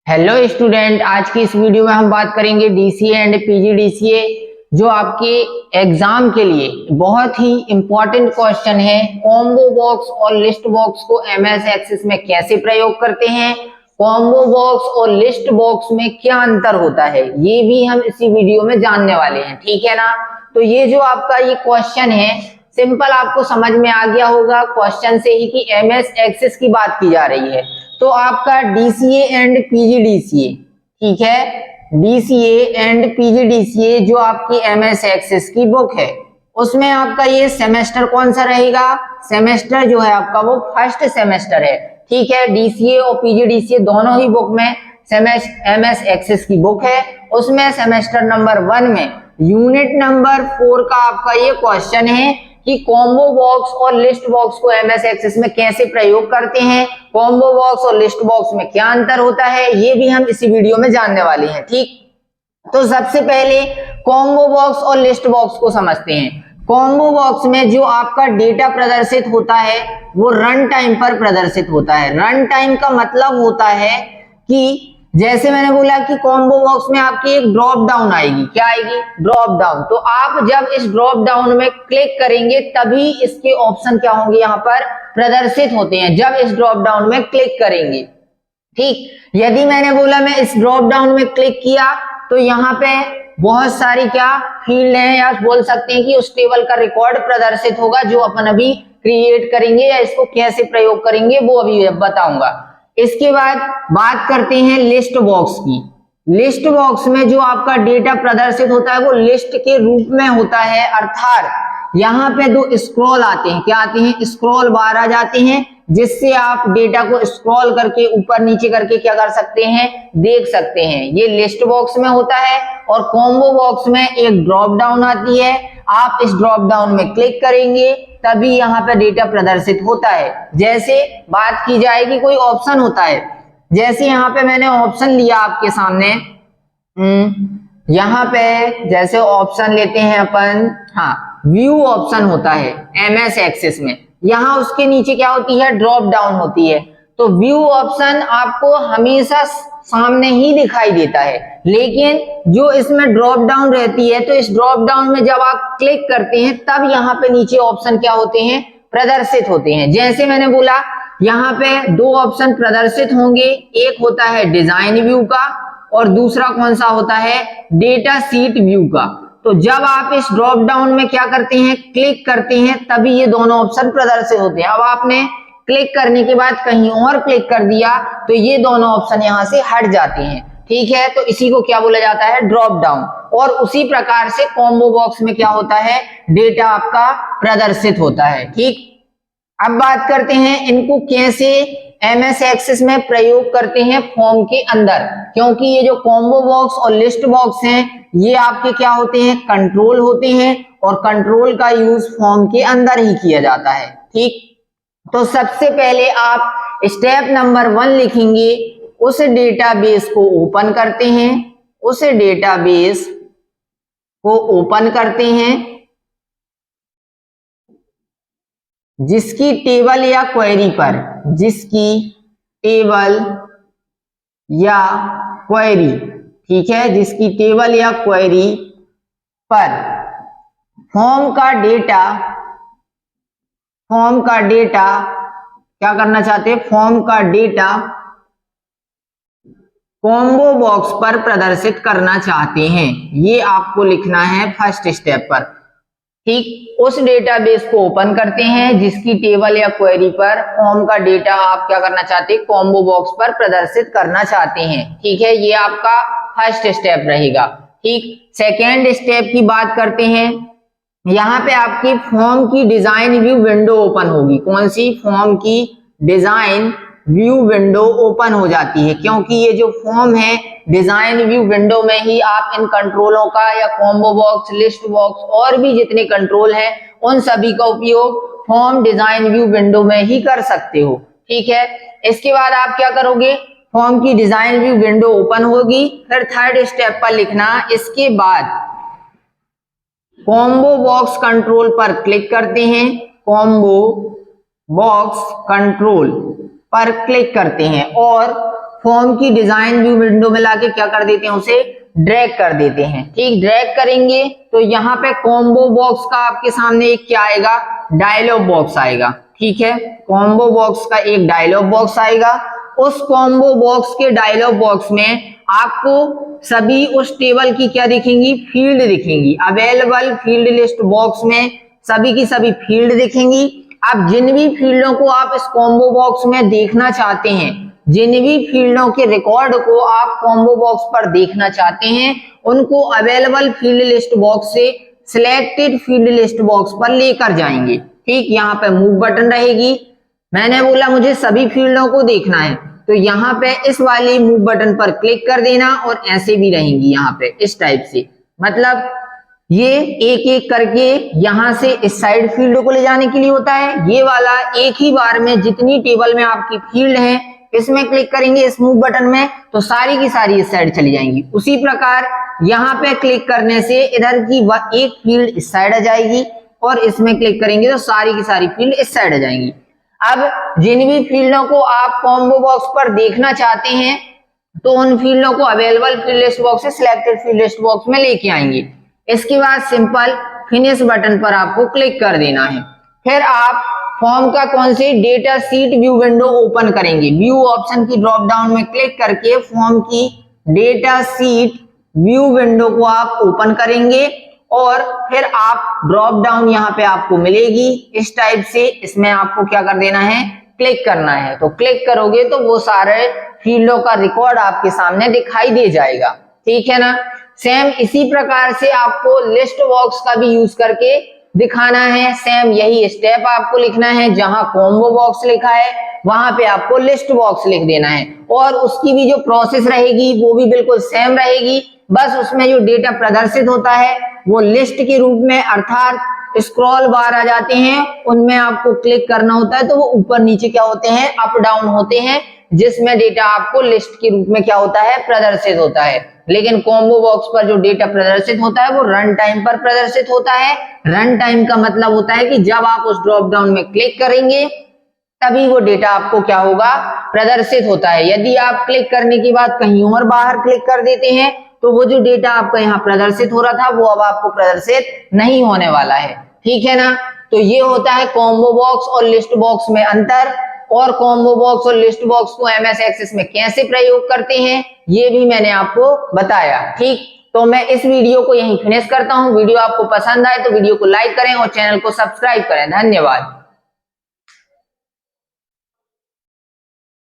Hello student, आज की इस वीडियो में हम बात करेंगे डीसीए एंड पीजीडीसीए जो आपके एग्जाम के लिए बहुत ही इंपॉर्टेंट क्वेश्चन है। कॉम्बो बॉक्स और लिस्ट बॉक्स को एमएस एक्सेस में कैसे प्रयोग करते हैं, कॉम्बो बॉक्स और लिस्ट बॉक्स में क्या अंतर होता है, ये भी हम इसी वीडियो में जानने वाले हैं। ठीक है ना। तो ये जो आपका ये क्वेश्चन है, सिंपल आपको समझ में आ गया होगा क्वेश्चन से ही कि एमएस एक्सेस की बात की जा रही है। तो आपका डीसीए एंड पीजीडीसीए, ठीक है, डीसीए एंड पीजीडीसीए जो आपकी एमएस एक्सेस की बुक है, उसमें आपका ये सेमेस्टर कौन सा रहेगा? सेमेस्टर जो है आपका वो फर्स्ट सेमेस्टर है। ठीक है, डीसीए और पीजीडीसीए दोनों ही बुक में एमएस एक्सेस की बुक है। उसमें सेमेस्टर नंबर 1 में यूनिट नंबर 4 का आपका ये क्वेश्चन है कि कॉम्बो बॉक्स और लिस्ट बॉक्स को एमएस एक्सेस में कैसे प्रयोग करते हैं, कॉम्बो बॉक्स और लिस्ट बॉक्स में क्या अंतर होता है, ये भी हम इसी वीडियो में जानने वाले हैं। ठीक, तो सबसे पहले कॉम्बो बॉक्स और लिस्ट बॉक्स को समझते हैं। कॉम्बो बॉक्स में जो आपका डेटा प्रदर्शित होता है वो रन टाइम पर प्रदर्शित होता है। रन टाइम का मतलब होता है कि जैसे मैंने बोला कि कॉम्बो बॉक्स में आपकी एक ड्रॉप डाउन आएगी। क्या आएगी? Drop down. तो आप जब इस ड्रॉप डाउन में क्लिक करेंगे तभी इसके ऑप्शन क्या होंगे, यहाँ पर प्रदर्शित होते हैं जब इस ड्रॉप डाउन में क्लिक करेंगे। ठीक, यदि मैंने बोला मैं इस ड्रॉप डाउन में क्लिक किया तो यहाँ पे बहुत सारी क्या फील्ड है, या बोल सकते हैं कि उस टेबल का रिकॉर्ड प्रदर्शित होगा जो अपन अभी क्रिएट करेंगे या इसको कैसे प्रयोग करेंगे वो अभी बताऊंगा। इसके बाद बात करते हैं लिस्ट बॉक्स की। लिस्ट बॉक्स में जो आपका डेटा प्रदर्शित होता है वो लिस्ट के रूप में होता है, अर्थात यहाँ पे दो स्क्रॉल आते हैं। क्या आते हैं? स्क्रॉल बार आ जाते हैं, जिससे आप डेटा को स्क्रॉल करके ऊपर नीचे करके क्या कर सकते हैं, देख सकते हैं। ये लिस्ट बॉक्स में होता है। और कॉम्बो बॉक्स में एक ड्रॉप डाउन आती है, आप इस ड्रॉप डाउन में क्लिक करेंगे तभी यहाँ पे डेटा प्रदर्शित होता है। जैसे बात की जाए कि कोई ऑप्शन होता है, जैसे यहाँ पे मैंने ऑप्शन लिया आपके सामने, यहाँ पे जैसे ऑप्शन लेते हैं अपन, हाँ, व्यू ऑप्शन होता है एमएस एक्सेस में। यहाँ उसके नीचे क्या होती है? ड्रॉप डाउन होती है। तो व्यू ऑप्शन आपको हमेशा सामने ही दिखाई देता है, लेकिन जो इसमें ड्रॉप डाउन रहती है, तो इस ड्रॉप डाउन में जब आप क्लिक करते हैं तब यहाँ पे नीचे ऑप्शन क्या होते हैं? प्रदर्शित होते हैं। जैसे मैंने बोला यहाँ पे दो ऑप्शन प्रदर्शित होंगे, एक होता है डिजाइन व्यू का और दूसरा कौन सा होता है? डेटा शीट व्यू का। तो जब आप इस ड्रॉप डाउन में क्या करते हैं? क्लिक करते हैं तभी ये दोनों ऑप्शन प्रदर्शित होते हैं। अब आपने क्लिक करने के बाद कहीं और क्लिक कर दिया तो ये दोनों ऑप्शन यहां से हट जाते हैं। ठीक है, तो इसी को क्या बोला जाता है? Drop down. और उसी प्रकार से कॉम्बो बॉक्स में क्या होता है? डेटा आपका प्रदर्शित होता है। ठीक, अब बात करते हैं इनको कैसे एमएस एक्सेस में प्रयोग करते हैं फॉर्म के अंदर, क्योंकि ये जो कॉम्बो बॉक्स और लिस्ट बॉक्स हैं ये आपके क्या होते हैं? कंट्रोल होते हैं, और कंट्रोल का यूज फॉर्म के अंदर ही किया जाता है। ठीक, तो सबसे पहले आप स्टेप नंबर 1 लिखेंगे, उस डेटाबेस को ओपन करते हैं, उस डेटाबेस को ओपन करते हैं जिसकी टेबल या क्वेरी पर, जिसकी टेबल या क्वेरी, ठीक है, जिसकी टेबल या क्वेरी पर फॉर्म का डेटा क्या करना चाहते हैं? फॉर्म का डेटा कॉम्बो बॉक्स पर प्रदर्शित करना चाहते हैं। ये आपको लिखना है फर्स्ट स्टेप पर। ठीक, उस डेटाबेस को ओपन करते हैं जिसकी टेबल या क्वेरी पर फॉर्म का डेटा आप क्या करना चाहते हैं? कॉम्बो बॉक्स पर प्रदर्शित करना चाहते हैं। ठीक है, ये आपका फर्स्ट स्टेप रहेगा। ठीक, सेकेंड स्टेप की बात करते हैं। यहाँ पे आपकी फॉर्म की डिजाइन व्यू विंडो ओपन होगी। कौन सी? फॉर्म की डिजाइन व्यू विंडो ओपन हो जाती है, क्योंकि ये जो फॉर्म है डिजाइन व्यू विंडो में ही आप इन कंट्रोलों का, या कॉम्बो बॉक्स, लिस्ट बॉक्स और भी जितने कंट्रोल हैं उन सभी का उपयोग फॉर्म डिजाइन व्यू विंडो में ही कर सकते हो। ठीक है, इसके बाद आप क्या करोगे? फॉर्म की डिजाइन व्यू विंडो ओपन होगी, फिर थर्ड स्टेप पर लिखना, इसके बाद कॉम्बो बॉक्स कंट्रोल पर क्लिक करते हैं, कॉम्बो बॉक्स कंट्रोल पर क्लिक करते हैं और फॉर्म की डिजाइन व्यू विंडो में लाके क्या कर देते हैं, उसे ड्रैग कर देते हैं। ठीक, ड्रैग करेंगे तो यहाँ पे कॉम्बो बॉक्स का आपके सामने एक क्या आएगा, डायलॉग बॉक्स आएगा। ठीक है, कॉम्बो बॉक्स का एक डायलॉग बॉक्स आएगा। उस कॉम्बो बॉक्स के डायलॉग बॉक्स में आपको सभी उस टेबल की क्या दिखेंगी, फील्ड दिखेंगी। अवेलेबल फील्ड लिस्ट बॉक्स में सभी की सभी फील्ड दिखेंगी। अब जिन भी फील्डों को आप इस कॉम्बो बॉक्स में देखना चाहते हैं, जिन भी फील्डों के रिकॉर्ड को आप कॉम्बो बॉक्स पर देखना चाहते हैं, उनको अवेलेबल फील्ड लिस्ट बॉक्स से सिलेक्टेड फील्ड लिस्ट बॉक्स पर लेकर जाएंगे। ठीक, यहाँ पे मूव बटन रहेगी। मैंने बोला मुझे सभी फील्डों को देखना है, तो यहाँ पे इस वाली मूव बटन पर क्लिक कर देना और ऐसे भी रहेंगी यहाँ पे इस टाइप से। मतलब ये एक एक करके यहाँ से इस साइड फील्ड को ले जाने के लिए होता है। ये वाला एक ही बार में जितनी टेबल में आपकी फील्ड है, इसमें क्लिक करेंगे इस मूव बटन में तो सारी की सारी इस साइड चली जाएंगी। उसी प्रकार यहाँ पे क्लिक करने से इधर की एक फील्ड इस साइड आ जाएगी और इसमें क्लिक करेंगे तो सारी की सारी फील्ड इस साइड आ जाएंगी। अब जिन भी फील्डों को आप कॉम्बो बॉक्स पर देखना चाहते हैं, तो उन फील्डों को अवेलेबल फील्ड लिस्ट बॉक्स से सिलेक्टेड फील्ड लिस्ट बॉक्स में लेके आएंगे। इसके बाद सिंपल फिनिश बटन पर आपको क्लिक कर देना है। फिर आप फॉर्म का कौन से data seat view window open करेंगे। व्यू ऑप्शन की ड्रॉप डाउन में क्लिक करके फॉर्म की डेटा सीट व्यू विंडो को आप ओपन करेंगे और फिर आप ड्रॉप डाउन यहाँ पे आपको मिलेगी इस टाइप से। इसमें आपको क्या कर देना है, क्लिक करना है। तो क्लिक करोगे तो वो सारे फील्डों का रिकॉर्ड आपके सामने दिखाई दे जाएगा। ठीक है ना। सेम इसी प्रकार से आपको लिस्ट बॉक्स का भी यूज करके दिखाना है। सेम यही स्टेप आपको लिखना है, जहां कॉम्बो बॉक्स लिखा है वहां पे आपको लिस्ट बॉक्स लिख देना है और उसकी भी जो प्रोसेस रहेगी वो भी बिल्कुल सेम रहेगी। बस उसमें जो डेटा प्रदर्शित होता है वो लिस्ट के रूप में, अर्थात स्क्रॉल बार आ जाते हैं, उनमें आपको क्लिक करना होता है तो वो ऊपर नीचे क्या होते हैं, अप डाउन होते हैं, जिसमें डेटा आपको लिस्ट के रूप में क्या होता है, प्रदर्शित होता है। लेकिन कॉम्बो बॉक्स पर जो डेटा प्रदर्शित होता है वो रन टाइम पर प्रदर्शित होता है। रन टाइम का मतलब होता है कि जब आप उस ड्रॉप डाउन में क्लिक करेंगे तभी वो डेटा आपको क्या होगा, प्रदर्शित होता है। यदि आप क्लिक करने के बाद कहीं और बाहर क्लिक कर देते हैं तो वो जो डेटा आपका यहाँ प्रदर्शित हो रहा था वो अब आपको प्रदर्शित नहीं होने वाला है। ठीक है ना। तो ये होता है कॉम्बो बॉक्स और लिस्ट बॉक्स में अंतर, और कॉम्बो बॉक्स और लिस्ट बॉक्स को एमएस एक्सेस में कैसे प्रयोग करते हैं ये भी मैंने आपको बताया। ठीक, तो मैं इस वीडियो को यहीं फिनिश करता हूं। वीडियो आपको पसंद आए तो वीडियो को लाइक करें और चैनल को सब्सक्राइब करें। धन्यवाद।